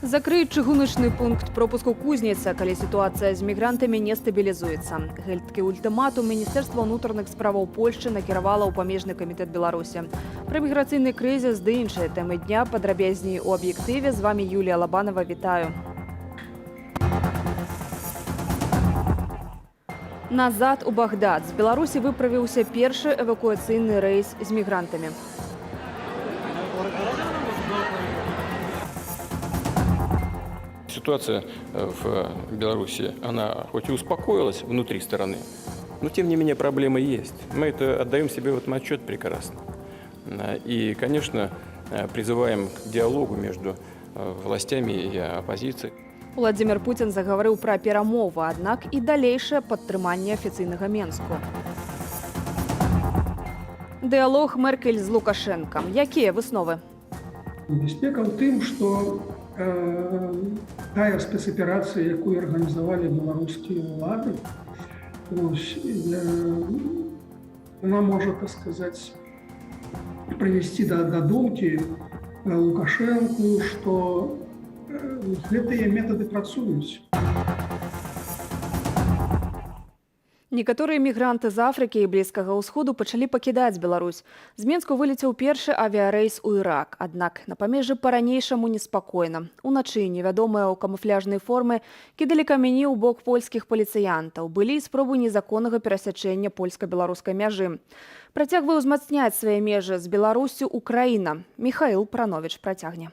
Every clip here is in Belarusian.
Закрыць чыгуначны пункт пропуску Кузніца, калі сітуацыя з мігрантамі не стабілізуецца. Гэткі ультыматум Міністэрства ўнутраных справаў Польшчы накіравала ў памежны камітэт Беларусі. Пра міграцыйны крызіс ды іншыя тэмы дня падрабязней у аб'ектыве. З вами Юлія Лабанова, вітаю. Назад у Багдад. З Беларусі выправіўся першы эвакуацыйны рэйс з мігрантамі. Ситуация в Беларуси, она хоть и успокоилась внутри страны, но тем не менее проблемы есть. Мы это отдаем себе в этом отчет прекрасно. И, конечно, призываем к диалогу между властями и оппозицией. Владимир Путин загаварыў пра перамовы, аднак і далейшае падтрыманне афіцыйнага Менску. Дыялог Меркель з Лукашэнкам. Якія высновы? Бяспека ў тым, што тая спецаперацыя, якую арганізавалі беларускія ўлады, она можа, так сказаць, прывесці да думкі Лукашэнку, што гэтыя метады працуюць. Некаторыя мігранты з Афрыкі і Блізкага ўсходу пачалі пакідаць Беларусь. З Менску вылецеў першы авіярэйс у Ірак. Аднак на памежжы па-ранейшаму неспакойна. Уначы невядомыя ў камуфляжнай формы кідалі камяні ў бок польскіх паліцыянтаў. Былі спробы незаконнага перасячэння польска-беларускай мяжы. Працягвае ўзмацняць свае межы з Беларуссю Украіна. Михаил Пранович працягне.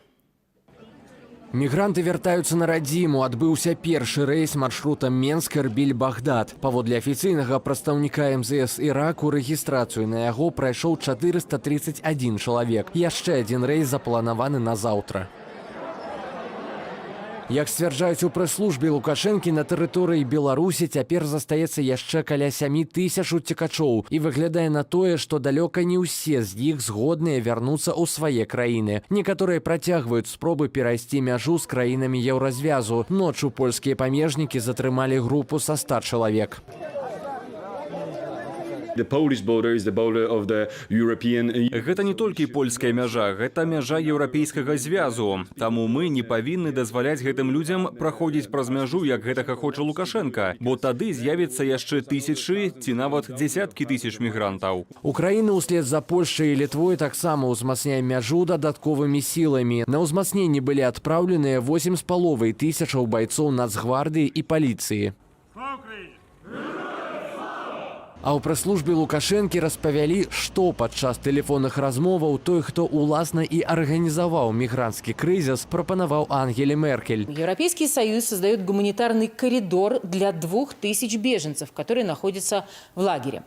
Мігранты вяртаюцца на радзіму. Адбыўся першы рэйс маршрутам Менск-Эрбіль-Багдад. Паводле афіцыйнага прадстаўніка МЗС Іраку, рэгістрацыю на яго прайшоў 431 чалавек. Яшчэ адзін рэйс запланаваны на заўтра. Як сцвярджаюць у прэс-службе Лукашэнкі, на тэрыторыі Беларусі цяпер застаецца яшчэ каля 7000 уцекачоў. І выглядае на тое, што далёка не ўсе з іх згодныя вярнуцца ў свае краіны. Некаторыя працягваюць спробы перайсці мяжу з краінамі еўразвязу. Ноччу польскія памежнікі затрымалі групу са 100 чалавек. Гэта не толькі польская мяжа, гэта мяжа еўрапейскага звязу. Таму мы не павінны дазваляць гэтым людзям праходзіць праз мяжу, як гэтага хоча Лукашэнка, бо тады з'явіцца яшчэ тысячы ці нават дзесяткі тысяч мігрантаў. Украіна ўслед за Польшчай і Літвой таксама ўзмацняе мяжу дадатковымі сіламі. На ўзмацненне былі адпраўленыя 8,5 тысячаў байцоў Нацгвардыі і паліцыі. А ў прэс-службе Лукашэнкі распавялі, што падчас тэлефонных размоваў той, хто уласна і арганізаваў мігранцкі крызіс, прапанаваў Ангеле Меркель. Европейский Союз создает гуманитарный коридор для 2000 беженцев, которые находятся в лагере.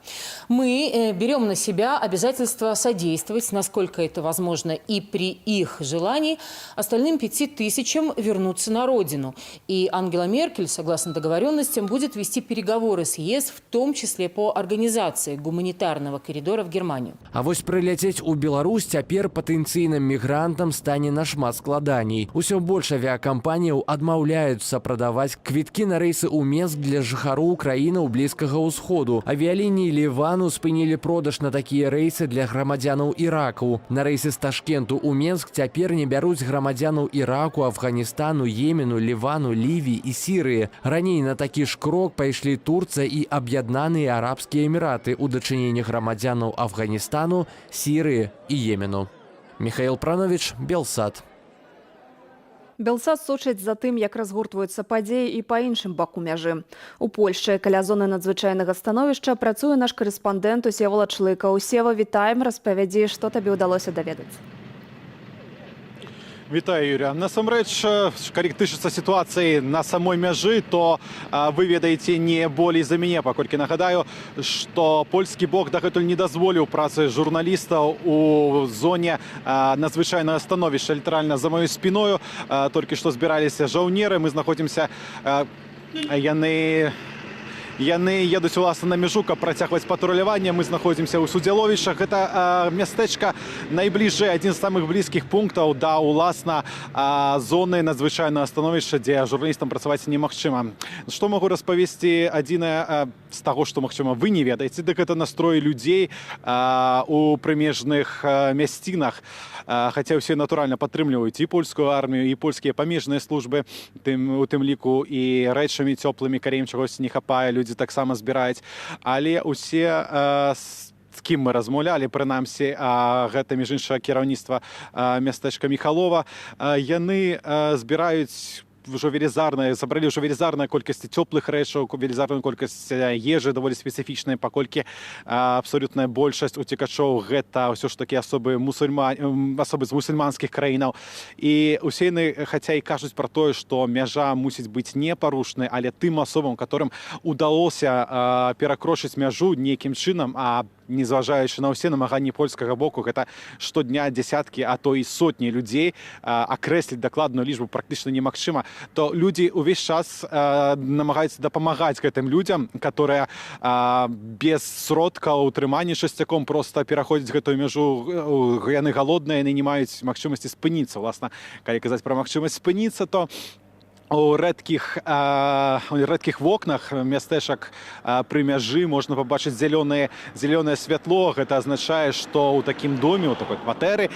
Мы берем на себя обязательство содействовать, насколько это возможно, и при их желании, остальным 5000 вернуться на родину. И Ангела Меркель, согласно договоренностям, будет вести переговоры с ЕС, в том числе по организации гуманитарного коридора в Германию. А вось прыляцець у Беларусь цяпер патэнцыйным мігрантам стане нашмат складаней. Усё больш авіякампаніяў адмаўляюцца прадаваць квіткі на рэйсы ў Менск для жыхароў краінаў Блізкага ўсходу. Авіялініі Лівану спынілі продаж на такія рэйсы для грамадзянаў Іраку. На рэйсы з Ташкенту ў Менск цяпер не бяруць грамадзянаў Іраку, Афганістану, Йемену, Лівану, Лівіі і Сірыі. Раней на такі ж крок пайшлі Турцыя і Аб'яднаныя Арабскія Эмираты у дачыненні грамадзянаў Афганістану, Сірыі і Йемену. Михаил Пранович, Белсат. Белсат сочыць за тым, як разгортваюцца падзеі і па іншым баку мяжы. У Польшчы каля зоны надзвычайнага становішча працуе наш карэспандэнт Усевалад Шлыкаў. Усева, вітаем, распавядзі, што табе ўдалося даведацца. Вітаю, Юрія. Насамрэч, калі тычыцца сітуацыі на самой мяжы, то вы ведаеце не болей за мяне, паколькі нагадаю, што польскі бок дагэтуль не дазволіў працы журналістаў у зоне надзвычайнага становішча. Літаральна за маёй спіною толькі што збіраліся жаўнеры, мы знаходзімся, яны яны едуць уласна на мяжу, каб працягваць патруляванне. Мы знаходзімся ў Судзяловічах. Гэта мястэчка найбліжэй, адзін з самых блізкіх пунктаў да уласна зоны надзвычайнага становішча, дзе журналістам працаваць немагчыма. Што могу распавесці адзінае з таго, што, магчыма, вы не ведаеце, дык гэта настрой людзей у прымежных мясцінах. Хаця ўсе натуральна падтрымліваюць і польскую армію, і польскія памежныя службы, у тым ліку і рэчамі цёплымі, калі ім чагось не хапае, людзі таксама збіраюць. Але ўсе з кім мы размаўлялі, прынамсі, гэта, між іншага, кіраўніцтва мястэчка Міхалова, яны збіраюць забралі ўжо велізарная колькасць цёплых рэчаў, велізарную колькасць ежы, даволі спецыфічнай, паколькі абсалютная большасць уцекачоў гэта ўсё ж такі асобы з мусульманскіх краінаў. І ўсе яны, хаця і кажуць пра тое, што мяжа мусіць быць непарушнай, але тым асобам, которым удалося перакрочыць мяжу нейкім чынам, незважаючы на ўсе намаганні польскага боку, гэта штодня дзясяткі, а то і сотні людзей, акрэсліць дакладную лічбу практычна немагчыма, то людзі ўвесь час намагаюцца дапамагаць гэтым людзям, которые без сродкаў утрымання часцяком проста пераходзяць гэтую мяжу. Яны галодныя, яны не маюць магчымасці спыніцца. Власна, калі казаць пра магчымасць спыніцца, то у рэдкіх вокнах мястэчак пры мяжы можна пабачыць зялёнае святло. Гэта азначае, што ў такім доме, у такой кватэры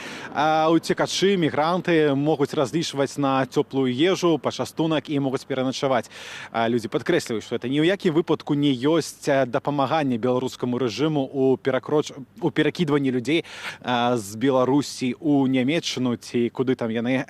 уцекачы, мігранты могуць разлічваць на цёплую ежу, пачастунак і могуць пераначаваць. Людзі падкрэсліваюць, што гэта ні ў якім выпадку не ёсць дапамаганне беларускаму рэжыму у перакідванні людзей з Беларусі ў Нямецчыну ці куды там яны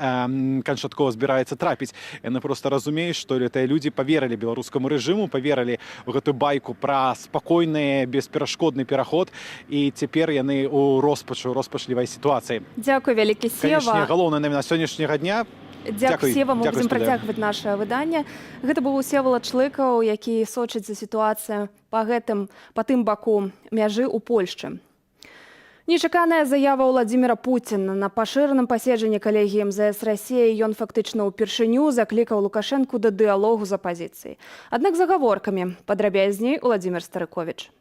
канчаткова збіраюцца трапіць. Яны просто разумеюць, што гэтыя людзі паверылі беларускаму рэжыму, паверылі ў гэтую байку пра спакойны, бесперашкодны пераход, і цяпер яны ў роспачлівай сітуацыі. Дзякуй вялікі, Сева. Канечне, галоўнае навіна сённяшняга дня. Дзякуй, Сева, мы будзем працягваць наше выданне. Гэта быў Всевалад Шлыкаў, які сочыць за сітуацыю па тым баку мяжы ў Польшчы. Нечаканая заява Владимира Путина. На пашыраным паседжанні калегіі МЗС Расіі ён фактычна ўпершыню заклікаў Лукашэнку да дыялогу з апазіцыяй. Аднак з агаворкамі. Падрабязней Владимир Старыкович.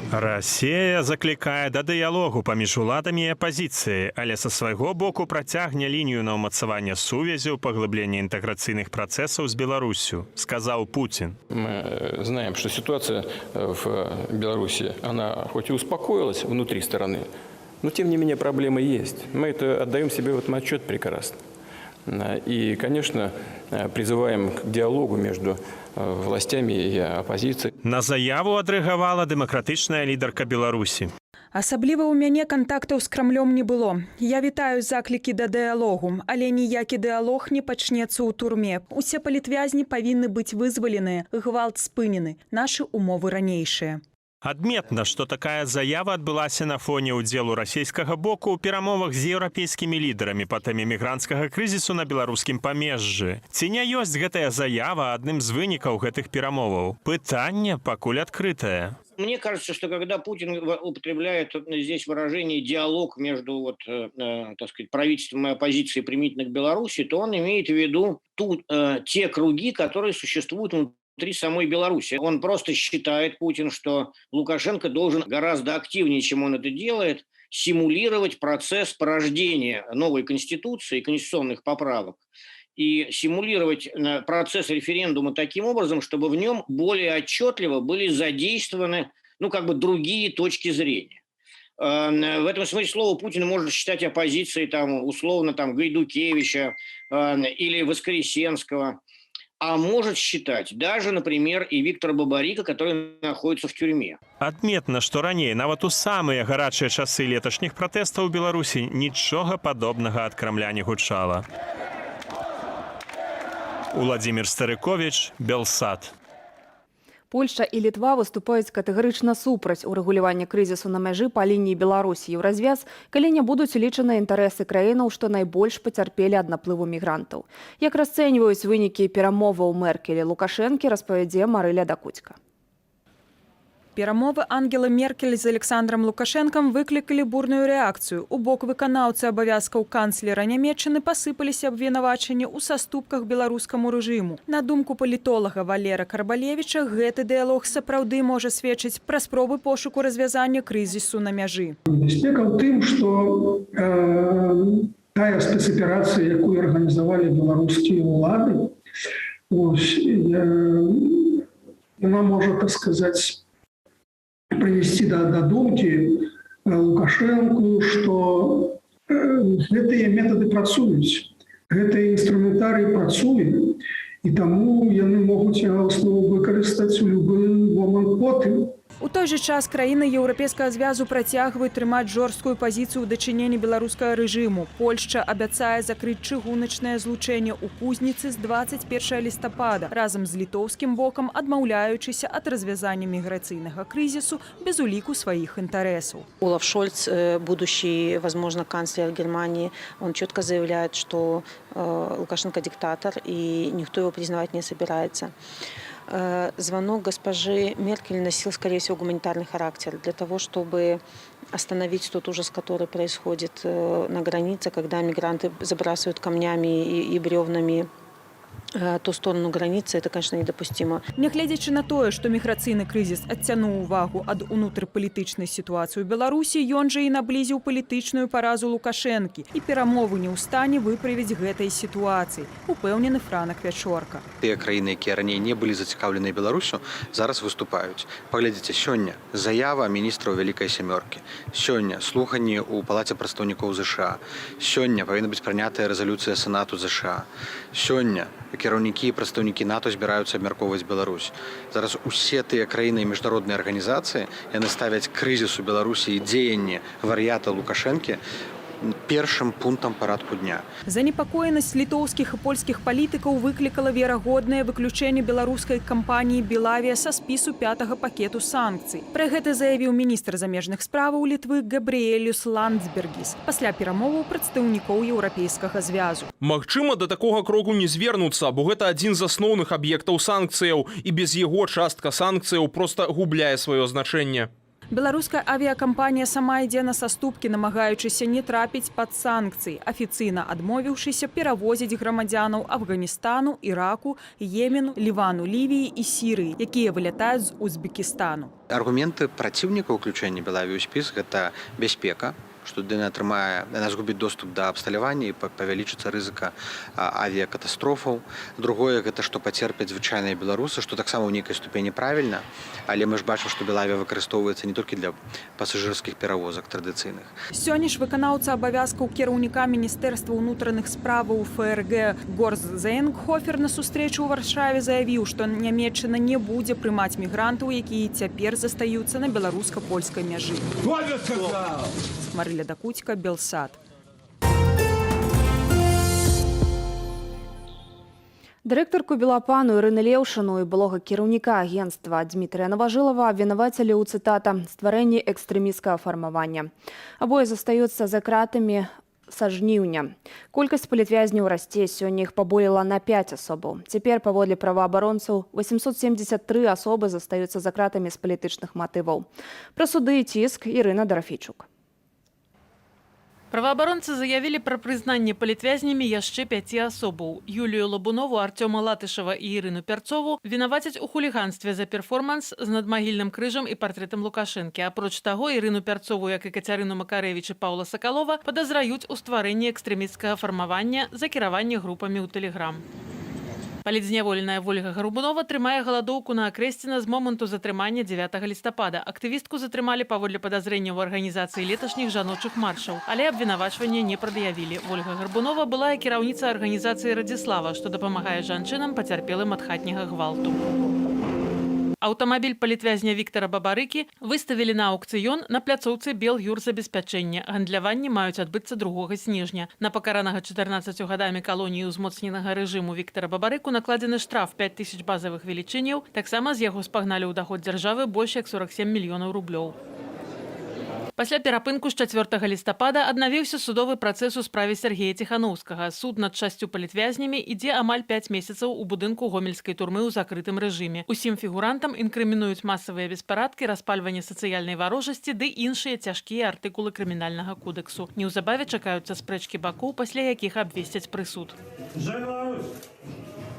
Расія заклікае да дыялогу паміж уладамі і апазіцыяй, але са свайго боку працягне лінію на ўмацаванне сувязяў, паглыблення інтэграцыйных працэсаў з Беларусью, сказаў Путин. Мы знаем, что ситуация в Беларуси, она хоть и успокоилась внутри страны, но тем не менее проблемы есть. Мы это отдаем себе в этом отчет прекрасно. И, конечно, призываем к диалогу между властями и оппозицией. На заяву адрэагавала дэмакратычная лідарка Беларусі. Асабліва ў мяне кантактаў з Крамлём не было. Я вітаю заклікі да дыялогу, але ніякі дыялог не пачнецца ў турме. Усе палітвязні павінны быць вызваленыя, гвалт спынены, нашы умовы ранейшыя. Адметна, што такая заява адбылася на фоне ўдзелу расійскага боку ў перамовах з еўрапейскімі лідарамі па тэме мігранцкага крызісу на беларускім памежжы. Ці не ёсць гэтая заява адным з вынікаў гэтых перамоваў? Пытанне пакуль адкрытае. Мне кажется, что когда Путин употребляет здесь выражение «диалог» между так сказать, правительством и оппозицией применительно к Беларуси, то он имеет в виду те круги, которые существуют внутри самой Беларуси. Он просто считает, Путин, что Лукашенко должен гораздо активнее, чем он это делает, симулировать процесс порождения новой конституции, конституционных поправок, и симулировать процесс референдума таким образом, чтобы в нем более отчетливо были задействованы, другие точки зрения. В этом смысле слово Путин может считать оппозицией условно Гайдукевича или Воскресенского, а может считать даже, например, и Виктора Бабарика, который находится в тюрьме. Адметна, што раней, нават у самыя гарачыя часы леташніх пратэстаў у Беларусі нічога падобнага ад Крамля не гучала. Владимир Старыкович, Белсат. Польшча і Літва выступаюць катэгарычна супраць урэгулявання крызісу на мяжы па лініі Беларусі ў развяз, калі не будуць улічаны інтарэсы краінаў, што найбольш пацярпелі ад наплыву мігрантаў. Як расцэньваюць вынікі перамоваў Меркель і Лукашэнкі, распавядзе Марыля Дакуцька. Перамовы Ангелы Меркель з Александром Лукашенком выклікалі бурную рэакцыю. У бок выканаўцы абавязкаў канцлера Нямецчыны пасыпаліся абвінавачанні ў саступках беларускаму рэжыму. На думку палітолага Валера Карбалевіча, гэты дыялог сапраўды можа сведчыць пра спробы пошуку развязання крызісу на мяжы. Небяспека ў тым, што тая спецаперацыя, якую арганізавалі беларускія ўлады, яна можа, так сказаць, привести до думки Лукашенко, что гэтыя методы працуюць, гэты инструментарий працуе, и тому яны могуць яго зноў выкарыстаць у любы момант потым. У той жа час краіны Еўрапейскага звязу працягваюць трымаць жорсткую пазіцыю ў дачыненні беларускага рэжыму. Польшча абяцае закрыць чыгуначнае злучэнне ў Кузніцы з 21 лістапада, разам з літоўскім бокам адмаўляючыся ад развязання міграцыйнага крызісу без уліку сваіх інтарэсаў. Олаф Шольц, будущий, возможно, канцлер Германии, он четко заявляет, что Лукашенко диктатор и никто его признавать не собирается. Звонок госпожи Меркель носил, скорее всего, гуманитарный характер для того, чтобы остановить тот ужас, который происходит на границе, когда мигранты забрасывают камнями и бревнами ту сторону границы, это, конечно, недопустимо. Нягледзячы на тое, што міграцыйны крызіс адцянуў увагу ад унутрыпалітычнай сітуацыі ў Беларусі, ён жа і наблізіў палітычную паразу Лукашэнкі, і перамовы не ў стане выправіць гэтай сітуацыі, упэўнены Франак Вячорка. Тыя краіны, якія раней не былі зацікаўлены Беларусю, зараз выступаюць. Паглядзіце, сёння заява міністраў Вялікай сямёркі. Сёння слуханні ў Палаце прадстаўнікоў ЗША. Сёння павінна быць прынятая рэзалюцыя Сенату ЗША. Сёння кіраўнікі і прадстаўнікі НАТО збіраюцца абмяркоўваць Беларусь. Зараз усе тыя краіны і міжнародныя арганізацыі, яны ставяць крызіс у Беларусі і дзеянне вар'ята Лукашэнкі першым пунктам парадку дня. Занепакоенасць літоўскіх і польскіх палітыкаў выклікала верагоднае выключэнне беларускай кампаніі «Белавія» са спісу 5-го пакету санкцый. Пра гэта заявіў міністр замежных справаў Літвы Габрыэлюс Ландсбергіс пасля перамоваў прадстаўнікоў Еўрапейскага звязу. Магчыма, да такога кроку не звернуцца, бо гэта адзін з асноўных аб'ектаў санкцыяў, і без яго частка санкцыяў проста губляе сваё значэнне. Беларуская авіякампанія сама ідзе на саступкі, намагаючыся не трапіць пад санкцыі, афіцыйна адмовіўшыся перавозіць грамадзянаў Афганістану, Іраку, Йемену, Лівану, Лівіі і Сірыі, якія вылятаюць з Узбекістану. Аргументы праціўніка ўключэння Белавіі ў спіс – гэта бяспека, што яна згубіць доступ да абсталявання і павялічыцца рызыка авіякатастрофаў. Другое – гэта што пацерпяць звычайныя беларусы, што таксама ў нейкай ступені правільна, але мы ж бачым, што Белавія выкарыстоўваецца не толькі для пасажырскіх перавозак традыцыйных. Сёння ж выканаўца абавязкаў кіраўніка Міністэрства ўнутраных справаў ФРГ Горст Зейнгхофер на сустрэчу ў Варшаве заявіў, што Нямецчына не будзе прымаць мігрантаў, якія цяпер застаюцца на беларуска-польскай мяжы. Марыля Дакуцька, Белсад. Дырэктарку Белапану Ірыны Леўшыну і былога кіраўніка агенцтва Дмітрыя Наважылава абвінавацілі ў, цытата, стварэнні экстрэмісцкага фармавання. Абое застаюцца за кратамі са жніўня. Колькасць палітвязняў расце, сёння іх паболела на 5 асобаў. Цяпер, паводле праваабаронцаў, 873 асобы застаюцца за кратамі з палітычных матываў. Пра суды і ціск Ірына Дарафійчук. Праваабаронцы заявілі пра прызнанне палітвязнямі яшчэ 5 асобаў. Юлію Лабунову, Артёма Латышева і Ірыну Пярцову вінавацяць у хуліганстве за перформанс з надмагільным крыжам і партрэтам Лукашэнкі. Апроч таго, Ірыну Пярцову, як і Кацярыну Макарэвіч і Паўла Сакалова, падазраюць у стварэнні экстрэмісцкага фармавання за кіраванне групамі ў Тэлеграм. Палітзняволеная Вольга Гарбунова трымае галадоўку на Акрэсціна з моманту затрымання 9 лістапада. Актывістку затрымалі паводле падазрэнняў у арганізацыі леташніх жаночых маршаў, але абвінавачванне не прад'явілі. Вольга Гарбунова была і кіраўніца арганізацыі «Радзіслава», што дапамагае жанчынам, пацярпелым ад хатняга гвалту. Аўтамабіль палітвязня Віктара Бабарыкі выставілі на аўкцыён на пляцоўцы Белюрзабеспячэння. Гандляванні маюць адбыцца 2 снежня. На пакаранага 14 гадамі калоніі ўзмоцненага рэжыму Віктара Бабарыку накладзены штраф 5000 базавых велічыняў. Таксама з яго спагналі ў даход дзяржавы больш як 47 мільёнаў рублёў. Пасля перапынку з 4 лістапада аднавіўся судовы працэс у справе Сергея Ціханаўскага. Суд над 6 палітвязнямі ідзе амаль 5 месяцаў у будынку гомельскай турмы ў закрытым рэжыме. Усім фігурантам інкрымінуюць масавыя беспарадкі, распальванне сацыяльнай варожасці ды іншыя цяжкія артыкулы крымінальнага кодэксу. Неўзабаве чакаюцца спрэчкі бакоў, пасля якіх абвесцяць прысуд.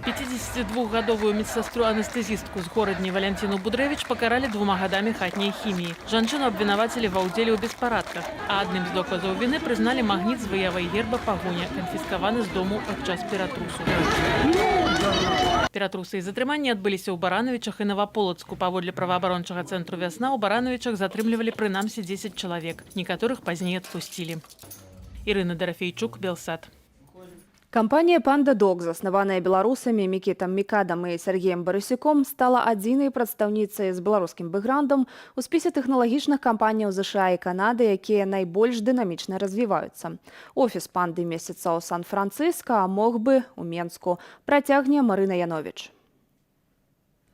52-гадовую медсестру-анестезістку з горадні Валянціну Будрэвіч пакаралі 2 гадамі хатняй хіміі. Жанчыну абвінавацілі ва ўдзеле ў беспарадках, а адным з доказаў віны прызналі магніт з выявай герба пагоня, канфіскаваны з дому падчас ператрусу. Ператрусы і затрыманні адбыліся ў Барановічах і Наваполацку. Паводле праваабарончага цэнтру «Вясна» у Барановічах затрымлівалі прынамсі 10 чалавек. Некаторых пазней адпусцілі. Ірына Дарафейчук, Белсат. Кампанія «Панда Дог», заснаваная беларусамі Мікітам Мікадам і Сергеем Барысюком, стала адзінай прадстаўніцай з беларускім бэкграўндам у спісе тэхналагічных кампаніяў ЗША і Канады, якія найбольш дынамічна развіваюцца. Офіс «Панды» месяца ў Сан-Францыска, а мог бы ў Менску, працягне Марына Яновіч.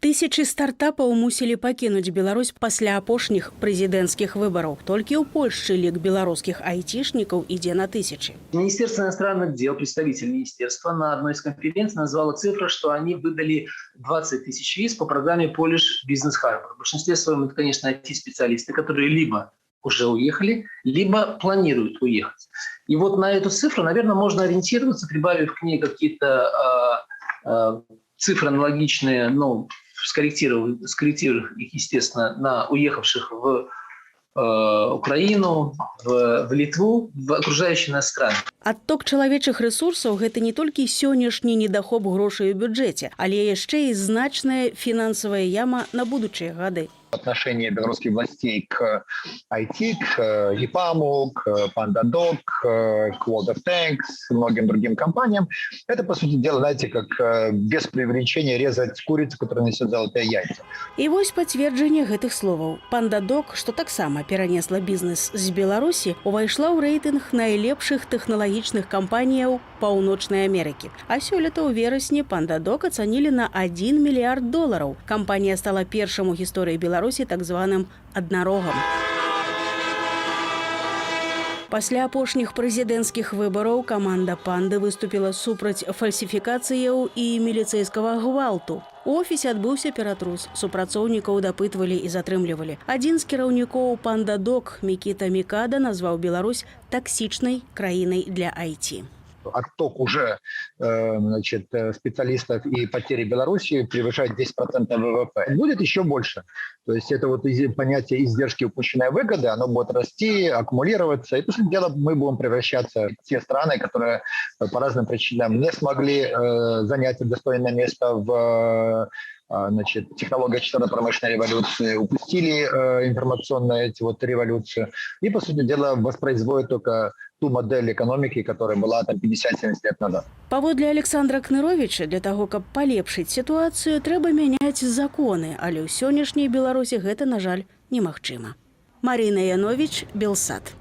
Тысячы стартапаў мусілі пакінуць Беларусь пасля апошніх прэзідэнцкіх выбараў. Толькі ў Польшчы лік беларускіх айтишникаў ідзе на тысячи. Министерство иностранных дел, представитель министерства на одной из конференций назвала цифру, что они выдали 20 тысяч виз по программе Polish Business Harbor. В большинстве своем это, конечно, IT-специалисты, которые либо уже уехали, либо планируют уехать. И вот на эту цифру, наверное, можно ориентироваться, прибавив к ней какие-то цифры аналогичные, ну, скорректировав их, естественно, на уехавших в Украину, в Литву, в окружающие нас страны. Адток чалавечых рэсурсаў – гэта не толькі сённяшні недахоп грошай у бюджэце, але яшчэ і значная фінансавая яма на будучыя гады. Отношение белорусских властей к IT, к ЕПАМу, к PandaDoc, к World of Tanks, многим другим компаниям. Это, по сути дела, знаете, как без преувеличения резать курицу, которая несет золотые яйца. І вось пацверджанне гэтых словаў. PandaDoc, што таксама перанесла бізнес з Беларусі, увайшла ў рэйтынг найлепшых тэхналагічных кампаніяў Паўночнай Амерыкі. А сёлета ў верасні PandaDoc ацанілі на $1 мільярд. Кампанія стала першым у гісторыі Беларусі так званым аднарогам. Пасля апошніх прэзідэнцкіх выбараў каманда «Панды» выступіла супраць фальсіфікацыяў і міліцэйскага гвалту. У офісе адбыўся ператрус. Супрацоўнікаў дапытвалі і затрымлівалі. Адзін з кіраўнікоў «PandaDoc» Мікіта Мікада назваў Беларусь таксічнай краінай для IT. Отток уже специалистов и потери Беларуси превышает 10% ВВП. Будет еще больше. То есть это вот понятие издержки упущенной выгоды, оно будет расти, аккумулироваться. И, по сути дела, мы будем превращаться в те страны, которые по разным причинам не смогли занять достойное место в технология 4-й промышленной революции, упустили информационную революцию и, по сути дела, воспроизводят только ту модель экономики, которая была там 50-70 лет назад. Паводле Александра Кныровича, для того, каб палепшыць сітуацыю, трэба мяняць законы, але ў сённяшняй Беларусі гэта, на жаль, немагчыма. Марина Янович, Белсат.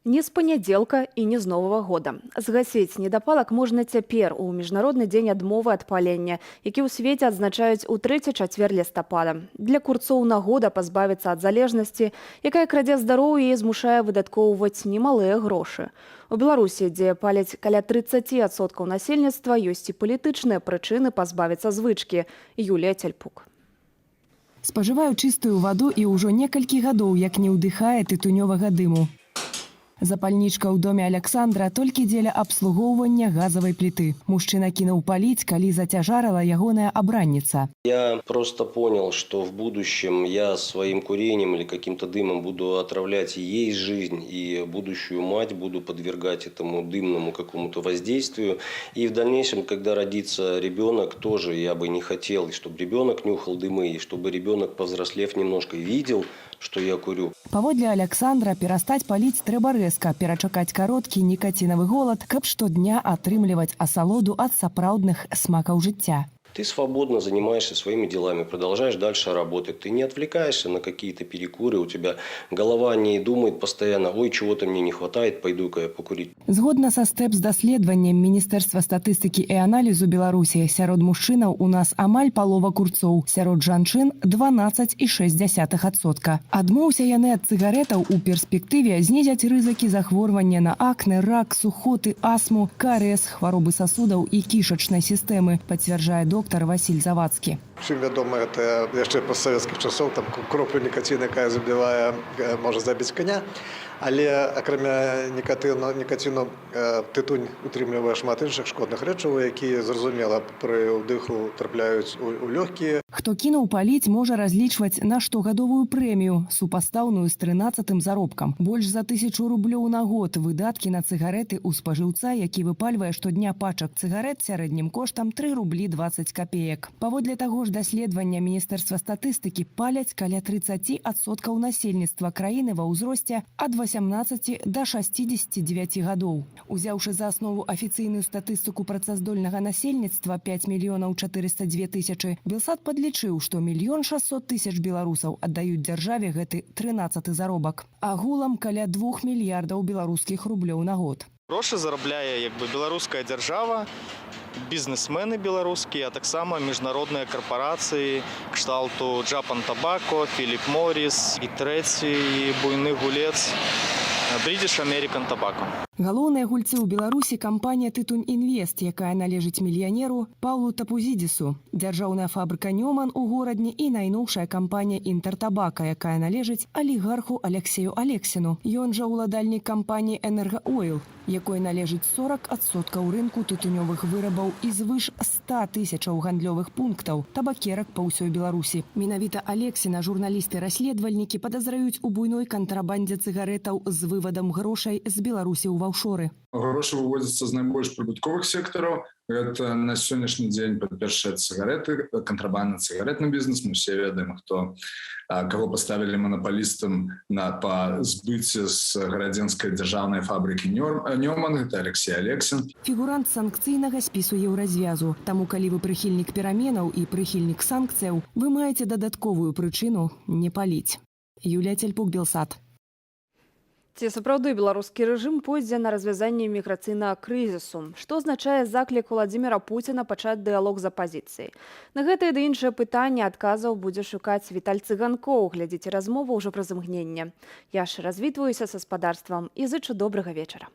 Не з панядзелка і не з Новага года. Згасіць недапалак можна цяпер у Міжнародны дзень адмовы ад палення, які ў свеце адзначаюць у 3-й чацвер лістапада. Для курцоў нагода пазбавіцца ад залежнасці, якая крадзе здароўе і змушае выдаткоўваць немалыя грошы. У Беларусі, дзе паляць каля 30% насельніцтва, ёсць і палітычныя прычыны пазбавіцца звычкі. Юлія Цельпук. Спажываю чыстую ваду і ўжо некалькі гадоў, як не ўдыхае тытунёвага дыму. Запальнічка ў доме Александра толькі дзеля абслугоўвання газавай пліты. Мужчына кінуў паліць, калі зацяжарала ягоная абранніца. Я просто понял, что в будущем я своим курением или каким-то дымом буду отравлять и ей жизнь, и будущую мать буду подвергать этому дымному какому-то воздействию. И в дальнейшем, когда родится ребенок, тоже я бы не хотел, чтобы ребенок нюхал дымы, и чтобы ребенок, повзрослев немножко, видел, что я курю. Паводле Александра, перастаць паліць трэба рэзка, перачакаць кароткі нікацінавы голад, каб штодня атрымліваць асалоду ад сапраўдных смакаў жыцця. Ты свободно занимаешься своими делами, продолжаешь дальше работать. Ты не отвлекаешься на какие-то перекуры, у тебя голова не думает постоянно, ой, чего-то мне не хватает, пойду-ка я покурить. Згодна са стэп-даследаваннем Міністэрства статыстыкі і аналізу Беларусі, сярод мужчынаў у нас амаль палова курцоў, сярод жанчын 12,6%. Адмоўся яны ад цыгарэтаў у перспектыве знізяць рызыкі захворвання на акне, рак, сухоты, астму, карыес, хваробы сасудаў і кішачнай сістэмы, пацвярджае доктор Васіль Завадскі. Всім вядома, это яшчэ постсавецкіх часоў, там кроплю нікаціну, якая забівае, можа забіць коня. Але акрамя нікаціну тытунь утрымлівае шмат іншых шкодных рэчываў, якія, зразумела, пры ўдыху трапляюць у лёгкія. Хто кінуў паліць, можа разлічваць на штогадовую прэмію, супастаўную з 13-м заробкам. Больш за 1000 рублёў на год выдаткі на цыгарэты ў спажыўца, які выпальвае штодня пачак цыгарэт сярэднім коштам 3 рублі 20 копеек. Паводле таго ж даследавання Міністэрства статыстыкі паляць каля 30% насельніцтва краіны ва ўзросце ад 18 до 69 гадоў. Узяўшы за аснову афіцыйную статыстыку працаздольнага насельніцтва 5 402 000, Белсат падлічыў, што 1 600 000 беларусаў аддаюць дзяржаве гэты 13-ы заробак. Агулам каля 2 мільярдаў беларускіх рублёў на год. Грошы зарабляе беларуская дзяржава, бізнесмены беларускія, а таксама міжнародныя карпорацыі кшталту Japan Tobacco, Philip Morris і трэці буйны гулец British American Tobacco. Галоўныя гульцы ў Беларусі кампанія «Тытунь Інвест», якая належыць мільянеру Паўлу Тапузідзісу, дзяржаўная фабрыка «Нёман» у горадні і найноўшая кампанія «Інтертабака», якая належыць алігарху Алексею Алексіну. Ён жа ўладальнік кампаніі «Энергаойл», якой належыць 40% рынку тытунёвых вырабаў і звыш 100 000 гандлёвых пунктаў табакерак па ўсёй Беларусі. Менавіта Алексіна журналісты-расследавальнікі падазраюць у буйной кантрабандзе цыгарэтаў з вывадам грошай з Беларусі ў офшоры. Грошы выводзяцца з найбольш прыбытковых сектараў. Гэта на сённяшні дзень, па-першае, цыгареты, кантрабандны цыгаретны бізнес. Мы все ведаем, каго паставілі манапалістам па збыце з гарадзенскай дзяржаўнай фабрыкі «Нёман», гэта Алексей Алексін. Фігурант санкцыйнага спісу еўразвязу. Таму, калі вы прыхільнік пераменаў і прыхільнік санкцыяў, вы маеце дадатковую прычыну не паліць. Юлія Цельпук, Белсат. Ці сапраўды беларускі рэжым пойдзе на развязанне міграцыйнага крызісу? Што азначае заклік Владзіміра Пуціна пачаць дыялог з апазіцыяй? На гэтае ды іншае пытанне адказаў будзе шукаць Віталь Цыганкоў. Глядзіце размову ўжо праз імгненне. Я ж развітваюся са спадарствам і зычу добрага вечара.